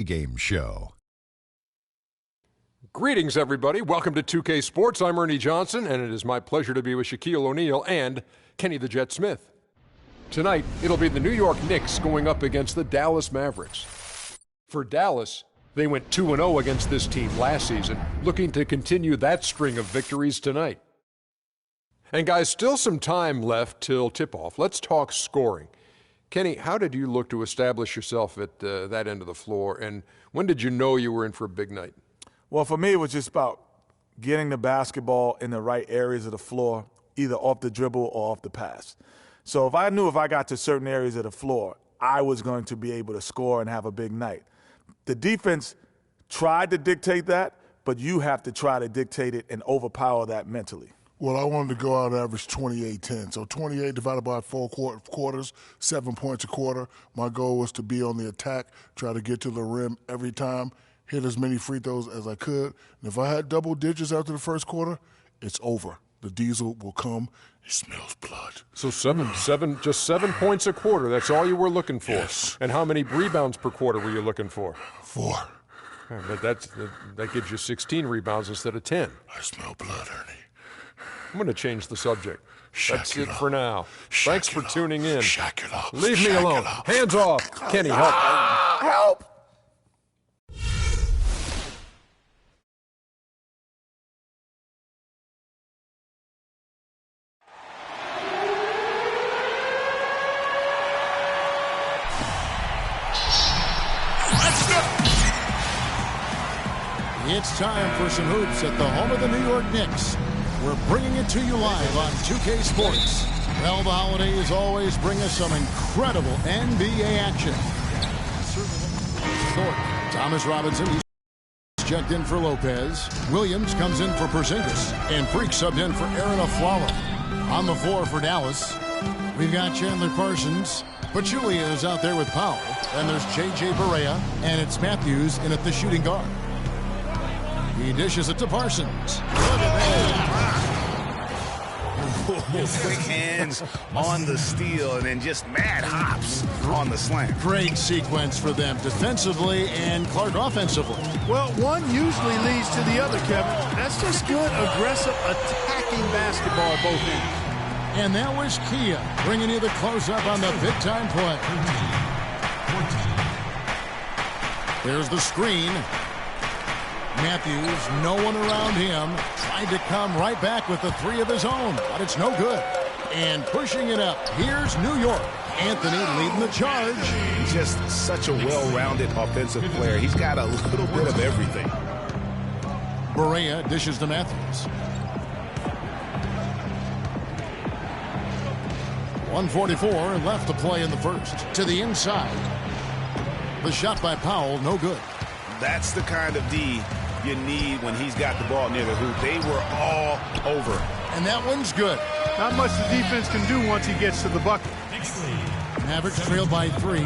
Game show. Greetings, everybody. Welcome to 2K Sports. I'm Ernie Johnson, and it is my pleasure to be with Shaquille O'Neal and Kenny the Jet Smith. Tonight, it'll be the New York Knicks going up against the Dallas Mavericks. For Dallas, they went 2-0 against this team last season, looking to continue that string of victories tonight. And guys, still some time left till tip-off. Let's talk scoring. Kenny, how did you look to establish yourself at that end of the floor, and when did you know you were in for a big night? Well, for me, it was just about getting the basketball in the right areas of the floor, either off the dribble or off the pass. So if I knew if I got to certain areas of the floor, I was going to be able to score and have a big night. The defense tried to dictate that, but you have to try to dictate it and overpower that mentally. Well, I wanted to go out and average 28-10. So 28 divided by 4 quarters, 7 points a quarter. My goal was to be on the attack, try to get to the rim every time, hit as many free throws as I could. And if I had double digits after the first quarter, it's over. The diesel will come. It smells blood. So just 7 points a quarter. That's all you were looking for. Yes. And how many rebounds per quarter were you looking for? 4. But that gives you 16 rebounds instead of 10. I smell blood, Ernie. I'm going to change the subject. That's it up. for now. Thanks for tuning in. Shack it up. Leave me Shack alone. it up. Hands off. Kenny, help. Help! It's time for some hoops at the home of the New York Knicks. We're bringing it to you live on 2K Sports. Well, the holidays always bring us some incredible NBA action. Thomas Robinson, he's checked in for Lopez. Williams comes in for Porzingis. And Freak subbed in for Aaron Aflalo. On the floor for Dallas, we've got Chandler Parsons. Pachulia is out there with Powell. And there's J.J. Barea. And it's Matthews in at the shooting guard. He dishes it to Parsons. Quick hands on the steal and then just mad hops on the slam. Great sequence for them defensively and Clark offensively. Well, one usually leads to the other, Kevin. That's just good, aggressive, attacking basketball at both ends. And that was Kia bringing you the close-up on the big-time play. There's the screen. Matthews, no one around him, tried to come right back with the 3 of his own, but it's no good. And pushing it up, here's New York. Anthony leading the charge. He's just such a well-rounded offensive player. He's got a little bit of everything. Barea dishes to Matthews. 1:44 left to play in the first. To the inside. The shot by Powell, no good. That's the kind of D you need when he's got the ball near the hoop. They were all over. And that one's good. Not much the defense can do once he gets to the bucket. Mavericks trail by 3.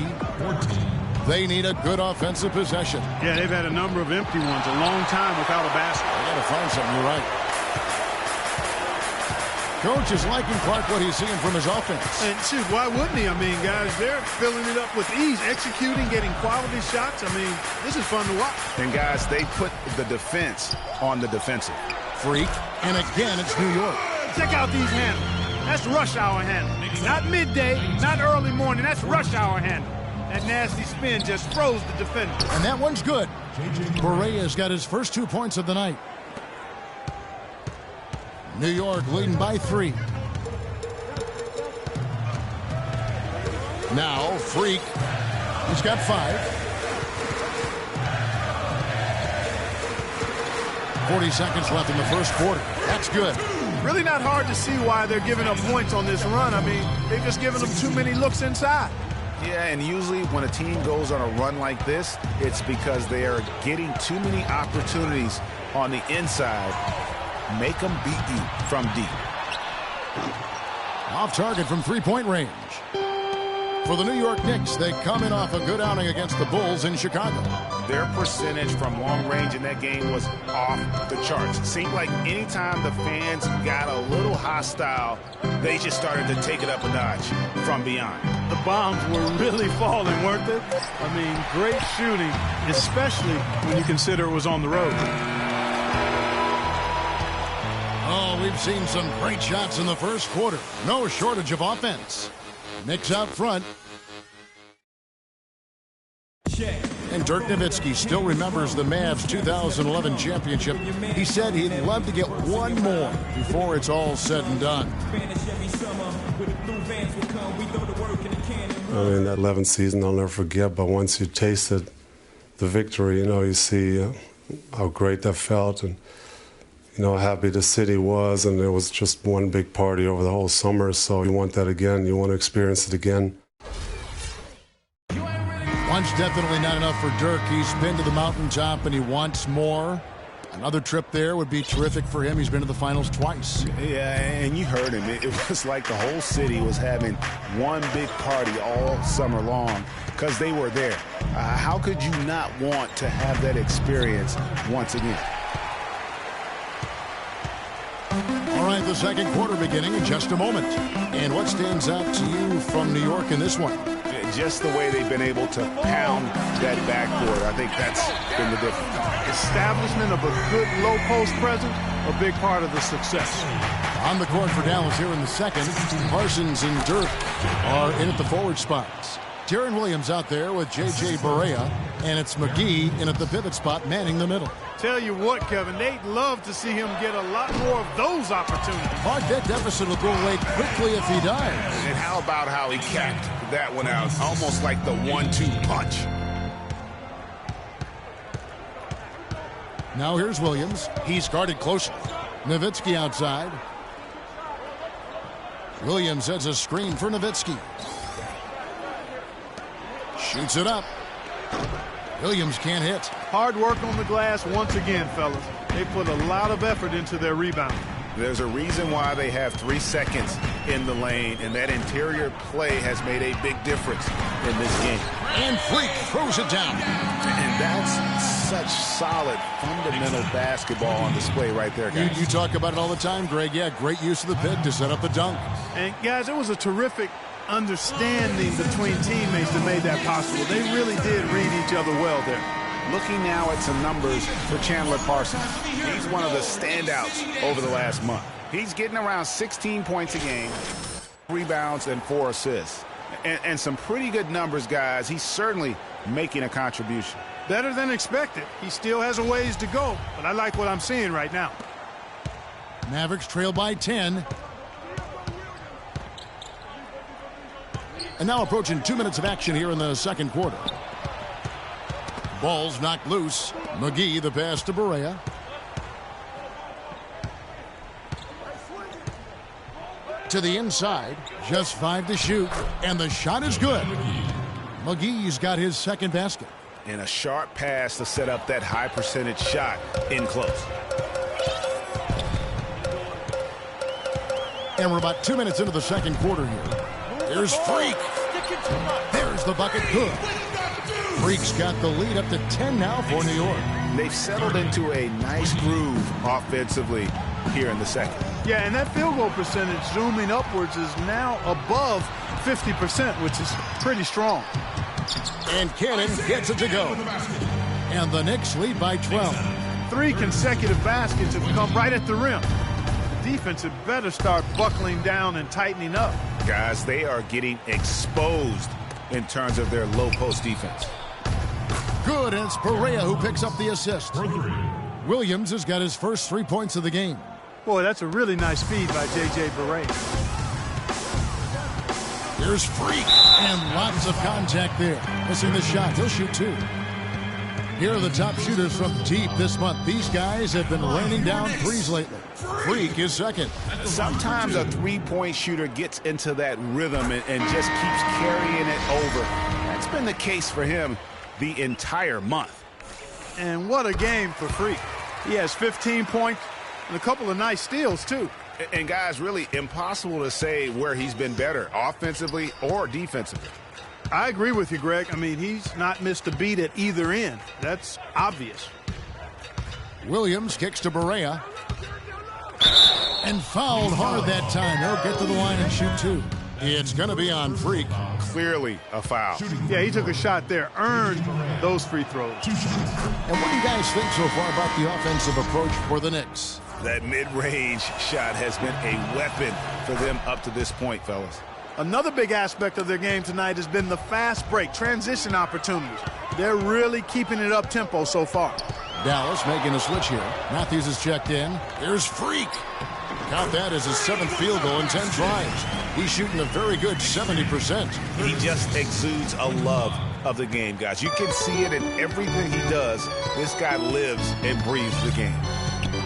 They need a good offensive possession. Yeah, they've had a number of empty ones, a long time without a basket. They got to find something, you're right. Coach is liking Clark what he's seeing from his offense. And shoot, why wouldn't he? I mean, guys, they're filling it up with ease, executing, getting quality shots. I mean, this is fun to watch. And guys, they put the defense on the defensive. Freak, and again, it's New York. Check out these handles. That's rush hour handle. Not midday, not early morning. That's rush hour handle. That nasty spin just froze the defender. And that one's good. Barea's got his first 2 points of the night. New York leading by 3. Now, Freak. He's got 5. 40 seconds left in the first quarter. That's good. Really not hard to see why they're giving up points on this run. I mean, they've just given them too many looks inside. Yeah, and usually when a team goes on a run like this, it's because they are getting too many opportunities on the inside. Make them beat you from deep. Off target from 3-point range. For the New York Knicks, they come in off a good outing against the Bulls in Chicago. their percentage from long range in that game was off the charts. It seemed like anytime the fans got a little hostile, they just started to take it up a notch from beyond. The bombs were really falling, weren't they? I mean, great shooting, especially when you consider it was on the road. Oh, we've seen some great shots in the first quarter. No shortage of offense. Knicks out front. And Dirk Nowitzki still remembers the Mavs 2011 championship. He said he'd love to get one more before it's all said and done. I mean, that 11th season I'll never forget, but once you tasted the victory, you know, you see how great that felt and, you know, how happy the city was, and it was just one big party over the whole summer, so you want that again, you want to experience it again. Once definitely not enough for Dirk. He's been to the mountaintop and he wants more. Another trip there would be terrific for him. He's been to the finals twice. Yeah, and you heard him. It was like the whole city was having one big party all summer long because they were there. How could you not want to have that experience once again? All right, the second quarter beginning in just a moment. And what stands out to you from New York in this one? Just the way they've been able to pound that backboard. I think that's been the difference. Establishment of a good low-post presence, a big part of the success. On the court for Dallas here in the second, Parsons and Dirk are in at the forward spots. Deron Williams out there with J.J. Barea, and it's McGee in at the pivot spot manning the middle. Tell you what, Kevin, they'd love to see him get a lot more of those opportunities. Mark, that deficit will go away quickly if he does. And how about how he capped that one out, almost like the 1-2 punch. Now here's Williams. He's guarded closely. Nowitzki outside. Williams sets a screen for Nowitzki. Shoots it up. Williams can't hit. Hard work on the glass once again, fellas. They put a lot of effort into their rebound. There's a reason why they have 3 seconds in the lane, and that interior play has made a big difference in this game. And Freak throws it down. And that's such solid, fundamental basketball on display right there, guys. You talk about it all the time, Greg. Yeah, great use of the pick to set up the dunk. And, guys, it was a terrific understanding between teammates that made that possible. They really did read each other well there. Looking now at some numbers for Chandler Parsons. He's one of the standouts over the last month. He's getting around 16 points a game, rebounds, and 4 assists. And some pretty good numbers, guys. He's certainly making a contribution. Better than expected. He still has a ways to go, but I like what I'm seeing right now. Mavericks trail by 10. And now approaching 2 minutes of action here in the second quarter. Ball's knocked loose. McGee the pass to Barea. To the inside. Just 5 to shoot. And the shot is good. McGee's got his second basket. And a sharp pass to set up that high percentage shot in close. And we're about 2 minutes into the second quarter here. There's Freak. There's the bucket. Good. Freak's got the lead up to 10 now for New York. They've settled into a nice groove offensively here in the second. Yeah, and that field goal percentage zooming upwards is now above 50%, which is pretty strong. And Cannon gets it to go. And the Knicks lead by 12. 3 consecutive baskets have come right at the rim. The defense had better start buckling down and tightening up. Guys, they are getting exposed in terms of their low post defense. Good, and it's Barea who picks up the assist. Williams has got his first 3 points of the game. Boy, that's a really nice feed by J.J. Barea. Here's Freak, and lots of contact there. Missing the shot. He'll shoot 2. Here are the top shooters from deep this month. These guys have been raining down threes lately. Freak is second. Sometimes a three-point shooter gets into that rhythm and just keeps carrying it over. That's been the case for him the entire month. And what a game for Freak. He has 15 points and a couple of nice steals, too. And guys, really impossible to say where he's been better, offensively or defensively. I agree with you, Greg. I mean, he's not missed a beat at either end. That's obvious. Williams kicks to Barea. And fouled hard that time. He'll get to the line and shoot two. It's going to be on Freak. Clearly a foul. Yeah, he took a shot there, earned those free throws. And what do you guys think so far about the offensive approach for the Knicks? That mid-range shot has been a weapon for them up to this point, fellas. Another big aspect of their game tonight has been the fast break, transition opportunities. They're really keeping it up-tempo so far. Dallas making a switch here. Matthews is checked in. Here's Freak. Count that as his 7th field goal in 10 tries. He's shooting a very good 70%. He just exudes a love of the game, guys. You can see it in everything he does. This guy lives and breathes the game.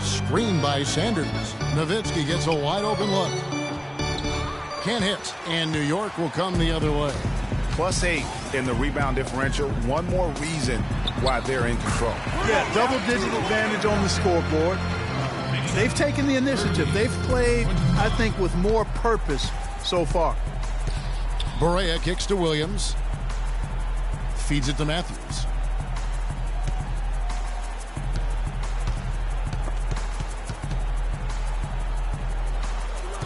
Screen by Sanders. Nowitzki gets a wide-open look. Can't hit, and New York will come the other way. +8 in the rebound differential. One more reason why they're in control. Yeah, double-digit advantage on the scoreboard. They've taken the initiative. They've played, I think, with more purpose so far. Barea kicks to Williams. Feeds it to Matthews.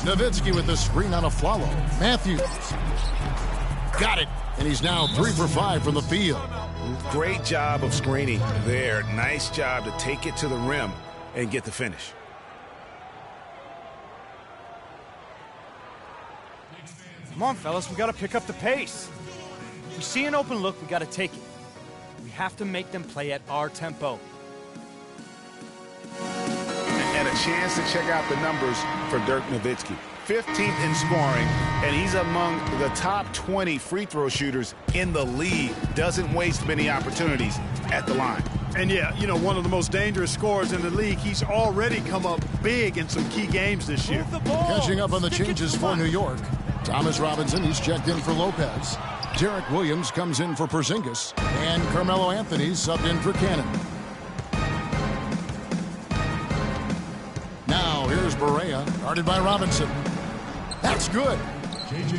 Nowitzki with the screen on a follow. Matthews. Got it. And he's now 3 for 5 from the field. Great job of screening there. Nice job to take it to the rim and get the finish. Come on, fellas, we got to pick up the pace. If we see an open look, we got to take it. We have to make them play at our tempo. And a chance to check out the numbers for Dirk Nowitzki. 15th in scoring, and he's among the top 20 free throw shooters in the league. Doesn't waste many opportunities at the line. And yeah, you know, one of the most dangerous scorers in the league. He's already come up big in some key games this year. Catching up on the changes for New York. Thomas Robinson, he's checked in for Lopez. Derek Williams comes in for Porzingis. And Carmelo Anthony's subbed in for Cannon. Now here's Barea, guarded by Robinson. That's good.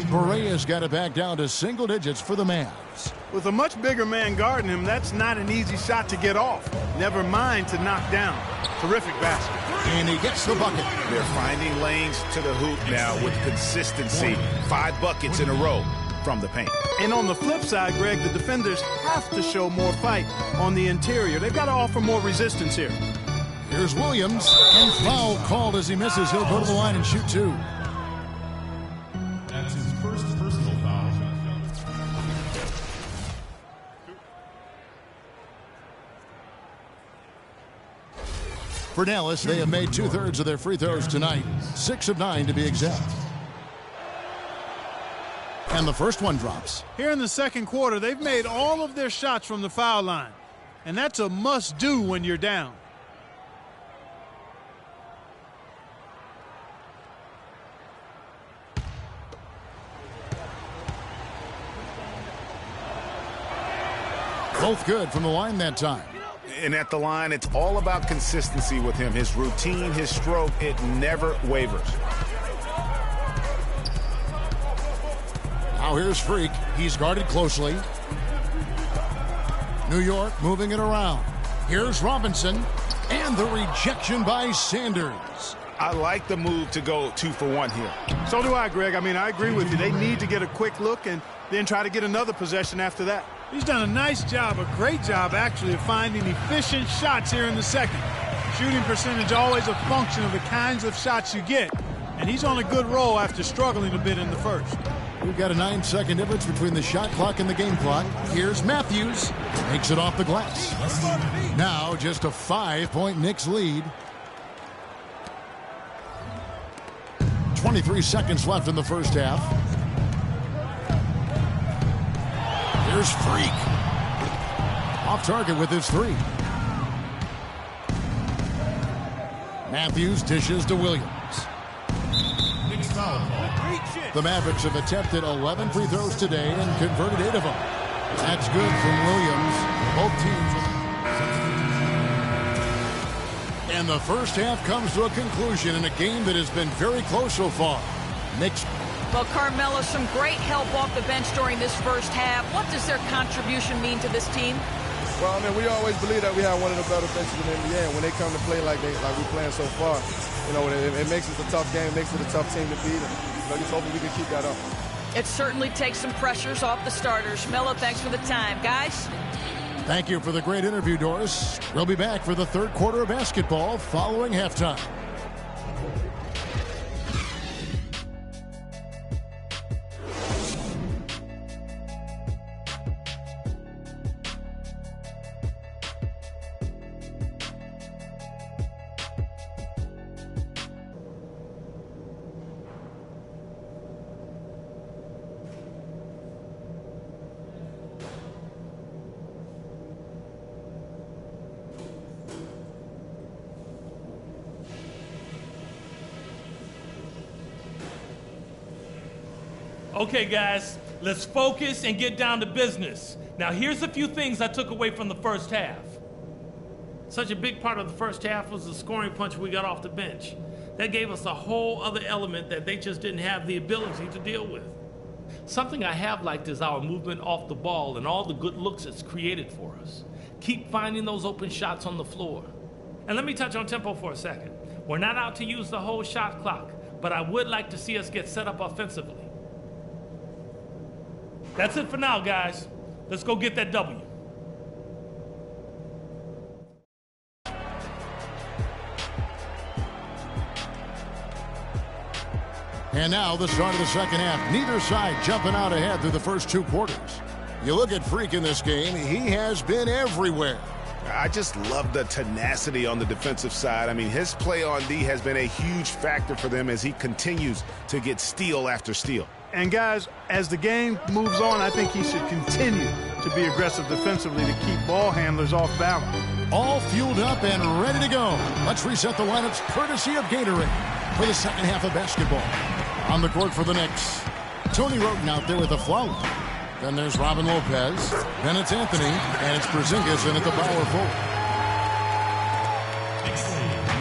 Barea's got it back down to single digits for the Mavs. With a much bigger man guarding him, that's not an easy shot to get off. Never mind to knock down. Terrific basket. And he gets the bucket. They're finding lanes to the hoop now with consistency. 5 buckets in a row from the paint. And on the flip side, Greg, the defenders have to show more fight on the interior. They've got to offer more resistance here. Here's Williams, and foul called as he misses. He'll go to the line and shoot 2. That's his first personal foul. For Dallas, they have made 2/3 of their free throws tonight. 6 of 9 to be exact. And the first one drops. Here in the second quarter, they've made all of their shots from the foul line. And that's a must-do when you're down. Both good from the line that time. And at the line, it's all about consistency with him. His routine, his stroke, it never wavers. Now here's Freak. He's guarded closely. New York moving it around. Here's Robinson. And the rejection by Sanders. I like the move to go 2 for 1 here. So do I, Greg. I mean, I agree with you. They need to get a quick look and then try to get another possession after that. He's done a nice job, a great job, actually, of finding efficient shots here in the second. Shooting percentage always a function of the kinds of shots you get. And he's on a good roll after struggling a bit in the first. We've got a 9-second difference between the shot clock and the game clock. Here's Matthews. Makes it off the glass. Now just a 5-point Knicks lead. 23 seconds left in the first half. Here's Freak. Off target with his 3. Matthews dishes to Williams. The Mavericks have attempted 11 free throws today and converted 8 of them. That's good from Williams. Both teams. And the first half comes to a conclusion in a game that has been very close so far. Knicks Well, Carmelo, some great help off the bench during this first half. What does their contribution mean to this team? Well, I mean, we always believe that we have one of the better benches in the NBA. And when they come to play like we're playing so far, you know, it makes it a tough game, it makes it a tough team to beat. And, you know, just hoping we can keep that up. It certainly takes some pressures off the starters. Melo, thanks for the time. Guys? Thank you for the great interview, Doris. We'll be back for the third quarter of basketball following halftime. Okay, guys, let's focus and get down to business. Now, here's a few things I took away from the first half. Such a big part of the first half was the scoring punch we got off the bench. That gave us a whole other element that they just didn't have the ability to deal with. Something I have liked is our movement off the ball and all the good looks it's created for us. Keep finding those open shots on the floor. And let me touch on tempo for a second. We're not out to use the whole shot clock, but I would like to see us get set up offensively. That's it for now, guys. Let's go get that W. And now the start of the second half. Neither side jumping out ahead through the first two quarters. You look at Freak in this game, he has been everywhere. I just love the tenacity on the defensive side. I mean, his play on D has been a huge factor for them as he continues to get steal after steal. And guys, as the game moves on, I think he should continue to be aggressive defensively to keep ball handlers off balance. All fueled up and ready to go. Let's reset the lineups courtesy of Gatorade for the second half of basketball. On the court for the Knicks, Tony Roten out there with a flout. Then there's Robin Lopez. Then it's Anthony, and it's Porzingis in at the power forward.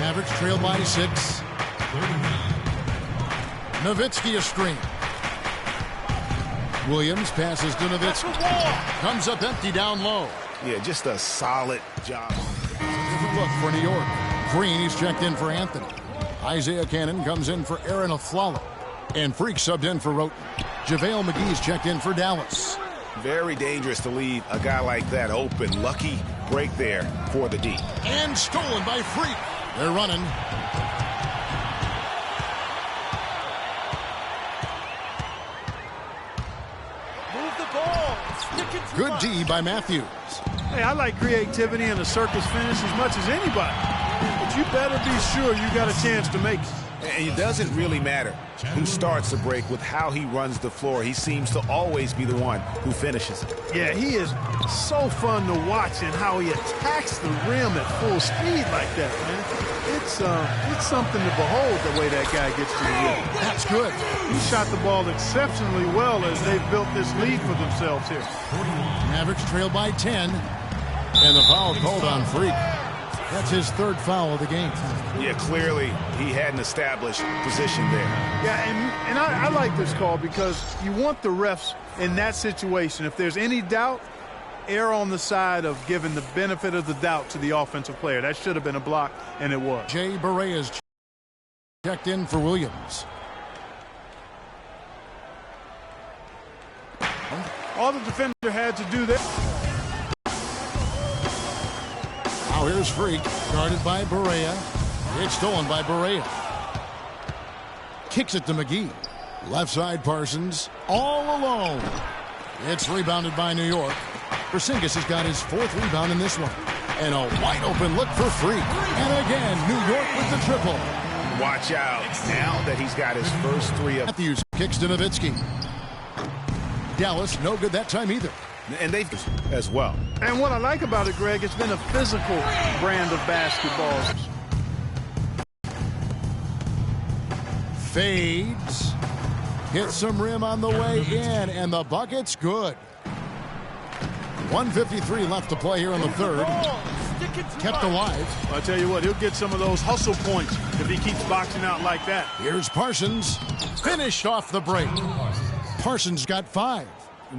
Mavericks trail by 6. Nowitzki a screen. Williams passes to Nowitzki. Comes up empty down low. Yeah, just a solid job. Different look for New York. Green, he's checked in for Anthony. Isaiah Cannon comes in for Aaron Aflalo. And Freak subbed in for Roten. JaVale McGee's checked in for Dallas. Very dangerous to leave a guy like that open. Lucky break there for the D. And stolen by Freak. They're running. Move the ball. Stick it to Good D by Matthews. Hey, I like creativity and a circus finish as much as anybody. But you better be sure you got a chance to make it. And it doesn't really matter who starts the break with how he runs the floor. He seems to always be the one who finishes it. Yeah, he is so fun to watch and how he attacks the rim at full speed like that, man. It's something to behold the way that guy gets to the rim. That's good. He shot the ball exceptionally well as they've built this lead for themselves here. Mavericks trail by 10. And the foul called on Freak. That's his third foul of the game. Yeah, clearly he had an established position there. Yeah, and I like this call because you want the refs in that situation. If there's any doubt, err on the side of giving the benefit of the doubt to the offensive player. That should have been a block, and it was. Jay Barea's checked in for Williams. All the defender had to do that. Now here's Freak, guarded by Barea. It's stolen by Barea. Kicks it to McGee. Left side Parsons, all alone. It's rebounded by New York. Porzingis has got his fourth rebound in this one. And a wide open look for Freak. And again, New York with the triple. Watch out now that he's got his first three of Matthews kicks to Nowitzki. Dallas, no good that time either. And they've as well. And what I like about it, Greg, it's been a physical brand of basketball. Fades. Hits some rim on the way in, and the bucket's good. 1:53 left to play here in the third. kept alive. I tell you what, he'll get some of those hustle points if he keeps boxing out like that. Here's Parsons, finished off the break. Parsons got 5.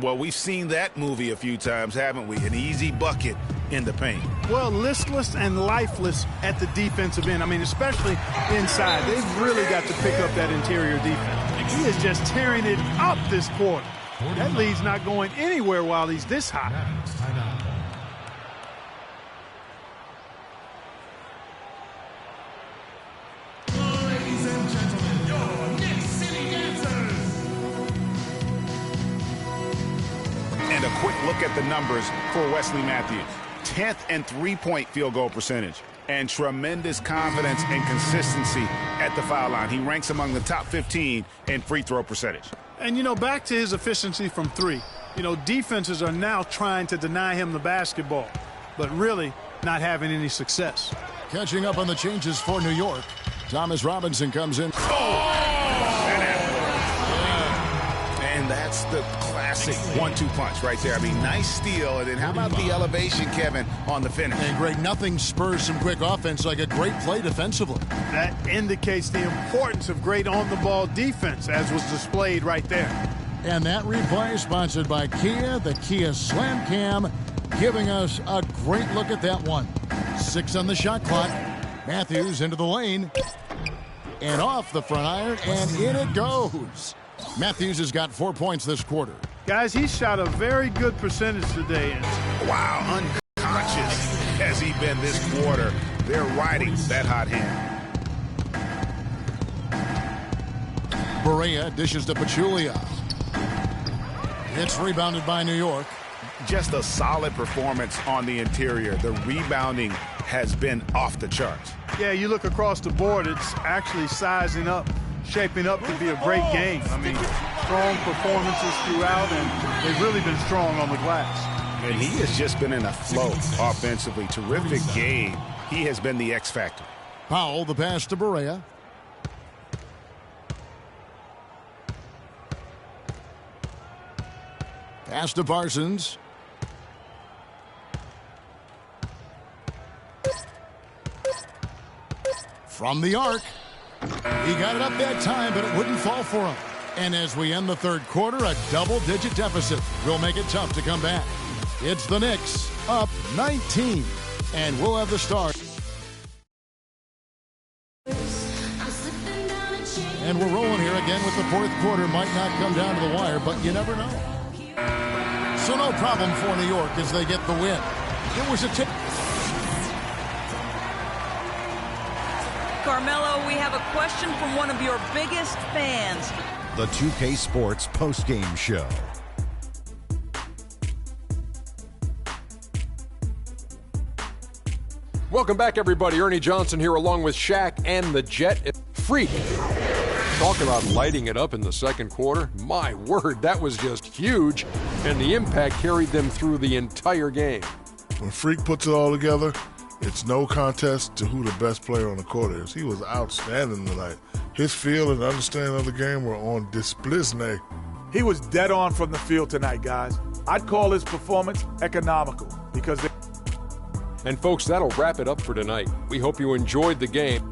Well, we've seen that movie a few times, haven't we? An easy bucket in the paint. Well, listless and lifeless at the defensive end. I mean, especially inside. They've really got to pick up that interior defense. He is just tearing it up this quarter. That lead's not going anywhere while he's this hot. Ladies and gentlemen, your Knicks City Dancers. And a quick look at the numbers for Wesley Matthews. 10th and three-point field goal percentage. And tremendous confidence and consistency at the foul line. He ranks among the top 15 in free throw percentage. And, you know, back to his efficiency from 3. You know, defenses are now trying to deny him the basketball, but really not having any success. Catching up on the changes for New York. Thomas Robinson comes in. And that's the classic 1-2 punch right there. I mean, nice steal. And then how about the elevation, Kevin, on the finish? And Greg, nothing spurs some quick offense like a great play defensively. That indicates the importance of great on-the-ball defense, as was displayed right there. And that replay sponsored by Kia, the Kia Slam Cam, giving us a great look at that one. 6 on the shot clock. Matthews into the lane. And off the front iron, and in it goes. Matthews has got 4 points this quarter. Guys, he shot a very good percentage today. Wow, unconscious has he been this quarter. They're riding that hot hand. Barea dishes to Pachulia. It's rebounded by New York. Just a solid performance on the interior. The rebounding has been off the charts. Yeah, you look across the board, it's actually sizing up, shaping up to be a great game. I mean, strong performances throughout, and they've really been strong on the glass. And he has just been in a flow offensively. Terrific game. He has been the X factor. Powell, the pass to Barea. Pass to Parsons. From the arc. He got it up that time, but it wouldn't fall for him. And as we end the third quarter, a double-digit deficit will make it tough to come back. It's the Knicks up 19. And we'll have the start. And we're rolling here again with the fourth quarter. Might not come down to the wire, but you never know. So no problem for New York as they get the win. It was a tip. Carmelo, we have a question from one of your biggest fans. The 2K Sports postgame show. Welcome back, everybody. Ernie Johnson here along with Shaq and the Jet. Freak. Talk about lighting it up in the second quarter. My word, that was just huge. And the impact carried them through the entire game. When Freak puts it all together, it's no contest to who the best player on the court is. He was outstanding tonight. His feel and understanding of the game were on display. He was dead on from the field tonight, guys. I'd call his performance economical because And folks, that'll wrap it up for tonight. We hope you enjoyed the game.